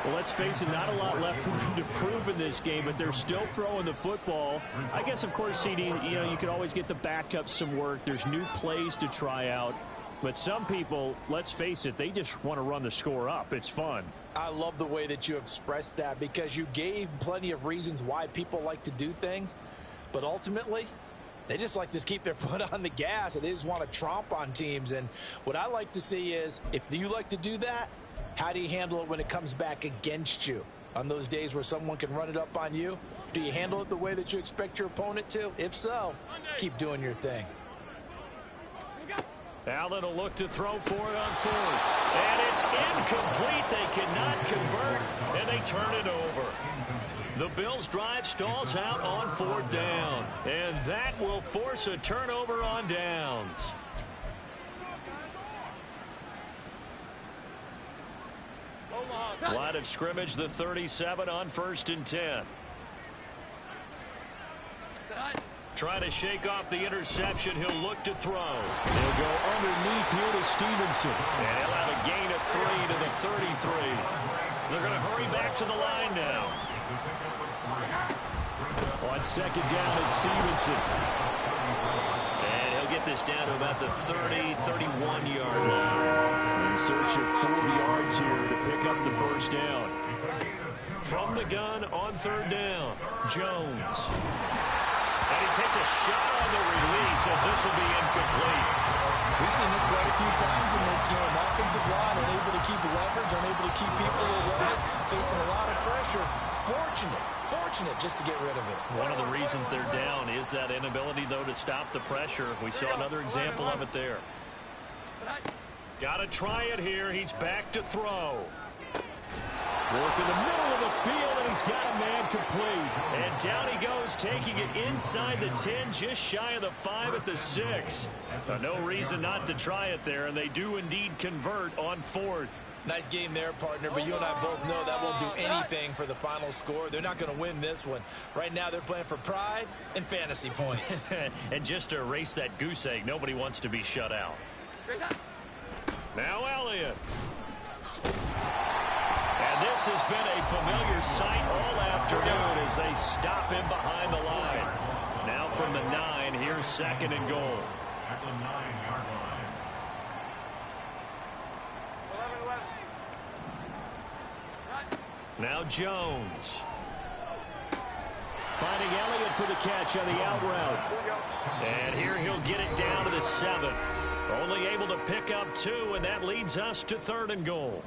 Well, let's face it, not a lot left for them to prove in this game, but they're still throwing the football. I guess, of course, CD, you could always get the backup some work. There's new plays to try out. But some people, let's face it, they just want to run the score up. It's fun. I love the way that you expressed that because you gave plenty of reasons why people like to do things. But ultimately, they just like to keep their foot on the gas, and they just want to tromp on teams. And what I like to see is, if you like to do that, how do you handle it when it comes back against you? On those days where someone can run it up on you, do you handle it the way that you expect your opponent to? If so, keep doing your thing. Allen will look to throw for it on 4th. And it's incomplete. They cannot convert, and they turn it over. The Bills' drive stalls out on 4th down. And that will force a turnover on downs. Line of scrimmage, the 37 on 1st and 10. Trying to shake off the interception. He'll look to throw. They'll go underneath here to Stevenson. And he'll have a gain of 3 to the 33. They're going to hurry back to the line now. On 2nd down, it's Stevenson. And he'll get this down to about the 30, 31-yard line. In search of 4 yards here to pick up the 1st down. From the gun on 3rd down, Jones. And he takes a shot on the release as this will be incomplete. We've seen this quite a few times in this game. Offensive line unable to keep leverage, unable to keep people away, facing a lot of pressure. Fortunate just to get rid of it. One of the reasons they're down is that inability, though, to stop the pressure. We saw another example of it there. Got to try it here. He's back to throw. Work in the middle of the field, and he's got a man complete. And down he goes, taking it inside the 10, just shy of the 5 at the 6. No reason not to try it there, and they do indeed convert on 4th. Nice game there, partner, but you and I both know that won't do anything for the final score. They're not going to win this one. Right now, they're playing for pride and fantasy points. And just to erase that goose egg, nobody wants to be shut out. Now Elliott. And this has been a familiar sight all afternoon as they stop him behind the line. Now from the 9, here's 2nd and goal. At the 9-yard line. 11-11. Now Jones. Finding Elliott for the catch on the out route. And here he'll get it down to the 7. Only able to pick up 2, and that leads us to 3rd and goal.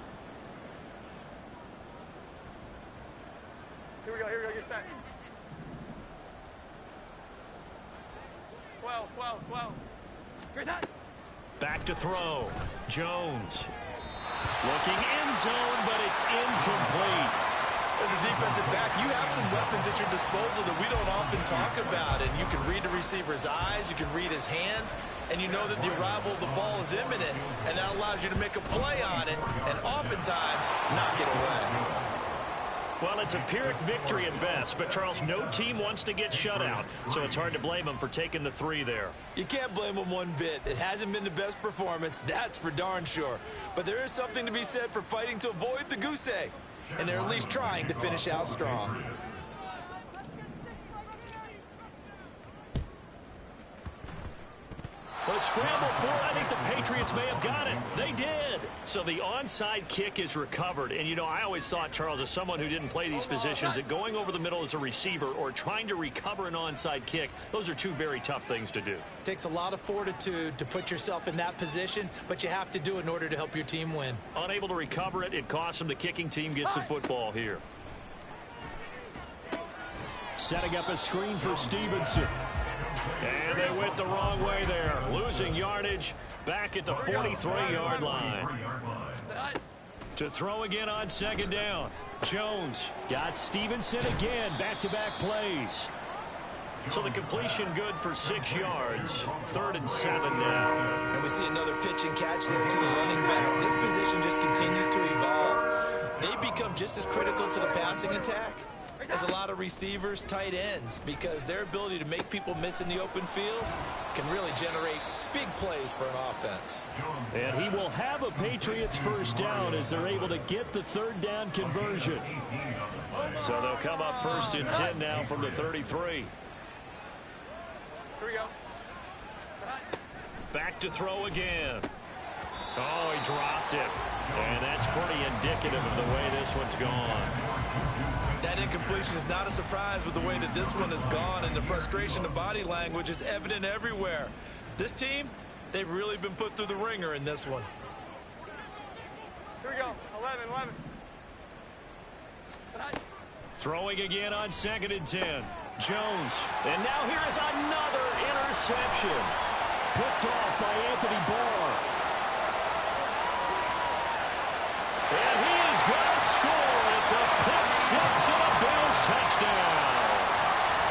Here we go, get set. 12. Here's that. Back to throw. Jones. Looking end zone, but it's incomplete. As a defensive back, you have some weapons at your disposal that we don't often talk about. And you can read the receiver's eyes, you can read his hands, and you know that the arrival of the ball is imminent. And that allows you to make a play on it and oftentimes knock it away. Well, it's a Pyrrhic victory at best, but, Charles, no team wants to get shut out, so it's hard to blame them for taking the 3 there. You can't blame them one bit. It hasn't been the best performance, that's for darn sure. But there is something to be said for fighting to avoid the goose egg, and they're at least trying to finish out strong. Well, scramble for it. I think the Patriots may have got it. They did. So the onside kick is recovered. And, you know, I always thought, Charles, as someone who didn't play these positions, that going over the middle as a receiver or trying to recover an onside kick, those are 2 very tough things to do. It takes a lot of fortitude to put yourself in that position, but you have to do it in order to help your team win. Unable to recover it, it costs them. The kicking team gets the football here. Setting up a screen for Stevenson. And they went the wrong way there. Losing yardage back at the 43-yard line. To throw again on 2nd down. Jones got Stevenson again. Back-to-back plays. So the completion good for 6 yards. 3rd and 7 now. And we see another pitch and catch there to the running back. This position just continues to evolve. They become just as critical to the passing attack as a lot of receivers, tight ends, because their ability to make people miss in the open field can really generate big plays for an offense. And he will have a Patriots 1st down as they're able to get the 3rd down conversion. So they'll come up 1st and 10 now from the 33. Here we go. Back to throw again. Oh, he dropped it. And that's pretty indicative of the way this one's gone. That incompletion is not a surprise with the way that this one has gone, and the frustration of body language is evident everywhere. This team, they've really been put through the ringer in this one. Here we go. 11. Throwing again on 2nd and 10. Jones. And now here is another interception. Picked off by Anthony Barr. And he is going to score. It's a pick 6 and a Bills touchdown.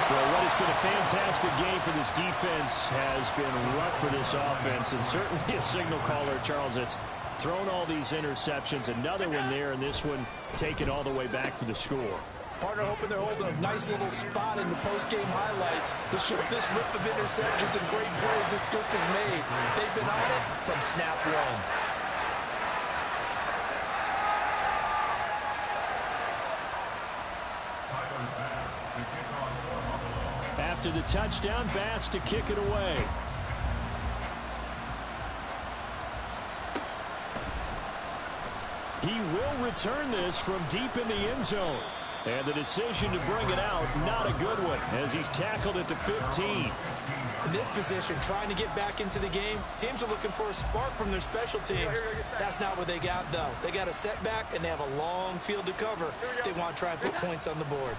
Well, what has been a fantastic game for this defense has been rough for this offense, and certainly a signal caller, Charles, it's thrown all these interceptions. Another one there, and this one taken all the way back for the score. Partner hoping they're holding a nice little spot in the post-game highlights to show this rip of interceptions and great plays this group has made. They've been on it from snap 1. After the touchdown, Bass to kick it away. He will return this from deep in the end zone. And the decision to bring it out, not a good one, as he's tackled at the 15. In this position, trying to get back into the game, teams are looking for a spark from their special teams. That's not what they got, though. They got a setback, and they have a long field to cover if they want to try and put points on the board.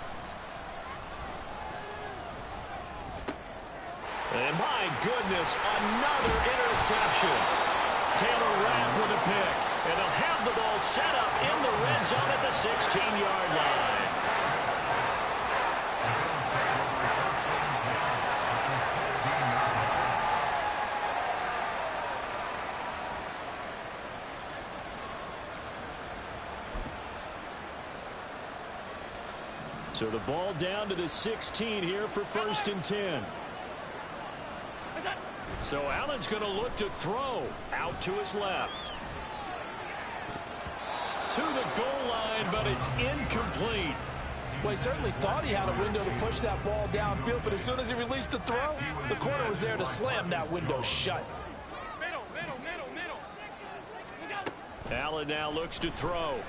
And my goodness, another interception. Taylor Rapp with a pick. And they'll have the ball set up in the red zone at the 16-yard line. So the ball down to the 16 here for 1st and 10. So Allen's going to look to throw out to his left. To the goal line, but it's incomplete. Well, he certainly thought he had a window to push that ball downfield, but as soon as he released the throw, the corner was there to slam that window shut. Middle. Allen now looks to throw.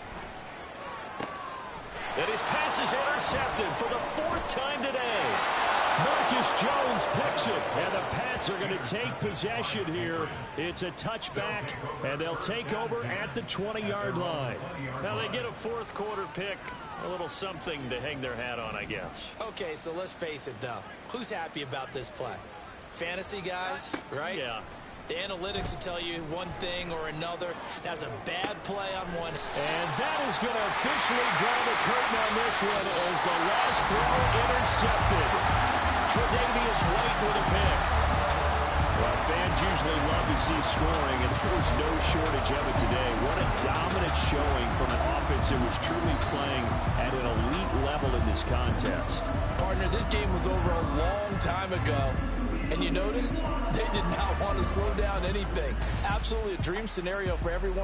And his pass is intercepted for the 4th time today. Marcus Jones picks it, and the Pats are going to take possession here. It's a touchback, and they'll take over at the 20-yard line. Now they get a 4th quarter pick, a little something to hang their hat on, I guess. Okay, so let's face it, though. Who's happy about this play? Fantasy guys, right? Yeah. The analytics will tell you one thing or another. That was a bad play on one. And that is going to officially draw the curtain on this one as the last throw intercepted. Tre'Davious White with a pick. Well, fans usually love to see scoring, and there was no shortage of it today. What a dominant showing from an offense that was truly playing at an elite level in this contest. Partner, this game was over a long time ago. And you noticed they did not want to slow down anything. Absolutely a dream scenario for everyone.